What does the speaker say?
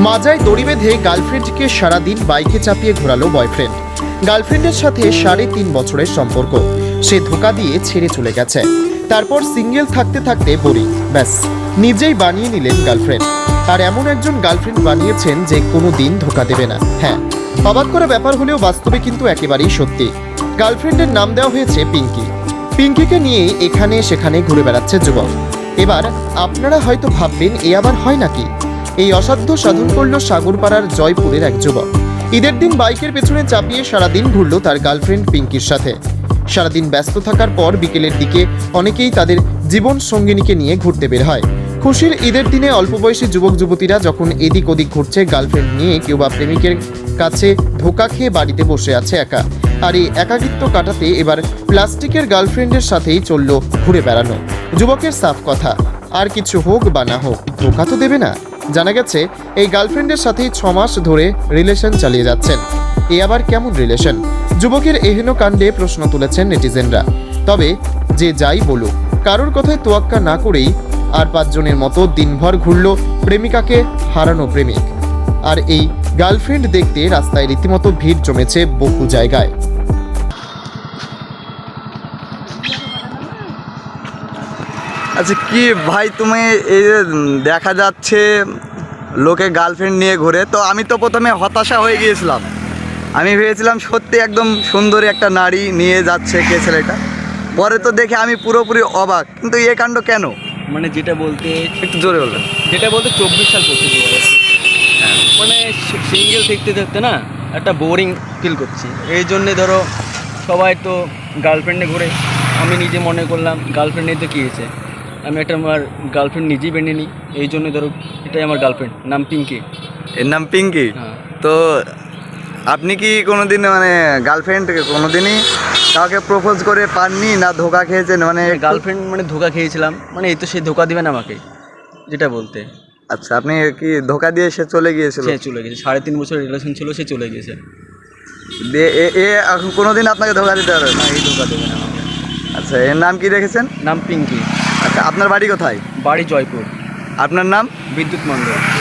মাজায় দড়ি বেঁধে গার্লফ্রেন্ডকে সারাদিন বাইকে চাপিয়ে ঘোরালো বয়ফ্রেন্ড। গার্লফ্রেন্ডের সাথে 3.5 বছরের সম্পর্ক, সে ধোঁকা দিয়ে ছেড়ে চলে গেছে। তারপর সিঙ্গেল থাকতে থাকতে বোরিং, ব্যাস নিজেই বানিয়ে নিলেন গার্লফ্রেন্ড। আর এমন একজন গার্লফ্রেন্ড বানিয়েছেন যে কোনো দিন ধোঁকা দেবে না। হ্যাঁ, অবাক করা ব্যাপার হলেও বাস্তবে কিন্তু একেবারেই সত্যি। গার্লফ্রেন্ডের নাম দেওয়া হয়েছে পিঙ্কি। পিঙ্কিকে নিয়ে এখানে সেখানে ঘুরে বেড়াচ্ছে যুবক। এবার আপনারা হয়তো ভাববেন, এ আবার হয় নাকি? এই অসাধ্য সাধন করল সাগরপাড়ার জয়পুরের এক যুবক। ঈদের দিন বাইকের পেছনে চাপিয়ে সারাদিন ঘুরল তার গার্লফ্রেন্ড পিঙ্কির সাথে। সারাদিন ব্যস্ত থাকার পর বিকেলের দিকে অনেকেই তাদের জীবন সঙ্গিনীকে নিয়ে ঘুরতে বের হয়। খুশির ঈদের দিনে অল্প বয়সী যুবক যুবতীরা যখন এদিক ওদিক ঘুরছে গার্লফ্রেন্ড নিয়ে, কেউ বা প্রেমিকের কাছে ধোঁকা খেয়ে বাড়িতে বসে আছে একা। আর এই একাকিত্ব কাটাতে এবার প্লাস্টিকের গার্লফ্রেন্ডের সাথেই চলল ঘুরে বেড়ানো। যুবকের সাফ কথা, আর কিছু হোক বা না হোক ধোঁকা তো দেবে না। জানা গেছে এই গার্লফ্রেন্ডের সাথেই 6 মাস ধরে রিলেশন চালিয়ে যাচ্ছেন। এ আবার কেমন রিলেশন? যুবকের এহেন কাণ্ডে প্রশ্ন তুলেছেন নেটিজেনরা। তবে যে যাই বলুক, কারোর কথায় তোয়াক্কা না করেই আর 5 জনের মতো দিনভর ঘুরল প্রেমিকাকে হারানো প্রেমিক। আর এই গার্লফ্রেন্ড দেখতে রাস্তায় রীতিমতো ভিড় জমেছে বহু জায়গায়। আচ্ছা, কি ভাই তুমি এই যে দেখা যাচ্ছে লোকে গার্লফ্রেন্ড নিয়ে ঘুরে, তো আমি তো প্রথমে হতাশা হয়ে গিয়েছিলাম। আমি ভেবেছিলাম সত্যি একদম সুন্দরী একটা নারী নিয়ে যাচ্ছে কে ছেলেটা। পরে তো দেখে আমি পুরোপুরি অবাক, কিন্তু এ কাণ্ড কেন? মানে যেটা বলতে একটু জোরে বললেন। 24 সাল পড়তে চলে গেছে। মানে সিঙ্গেল দেখতে দেখতে না একটা বোরিং ফিল করছি। এই জন্যে ধরো সবাই তো গার্লফ্রেন্ডে ঘুরে, আমি নিজে মনে করলাম গার্লফ্রেন্ড নিতে কী হয়েছে, আমি একটা আমার গার্লফ্রেন্ড নিজেই বেঁধে নিই। এই জন্য ধরো এটাই আমার গার্লফ্রেন্ড, নাম পিঙ্কি। এর নাম পিঙ্কি। হ্যাঁ। তো আপনি কি কোনোদিন মানে গার্লফ্রেন্ড কোনোদিনই কাউকে প্রপোজ করে পাননি, না ধোকা খেয়েছেন? মানে গার্লফ্রেন্ড মানে ধোকা খেয়েছিলাম, মানে এই তো সে ধোকা দিবে না আমাকে, যেটা বলতে। আচ্ছা, আপনি কি ধোকা দিয়ে সে চলে গিয়েছিল? সে চলে গেছে, 3.5 বছর রিলেশন ছিল, সে চলে গেছে। এ এখন কোনোদিন আপনাকে ধোকা দিতে পারবে না? এই ধোকা দেবে না আমাকে। আচ্ছা, এর নাম কি রেখেছেন? নাম পিঙ্কি। আচ্ছা, আপনার বাড়ি কোথায়? বাড়ি জয়পুর। আপনার নাম? বিদ্যুৎ মণ্ডল।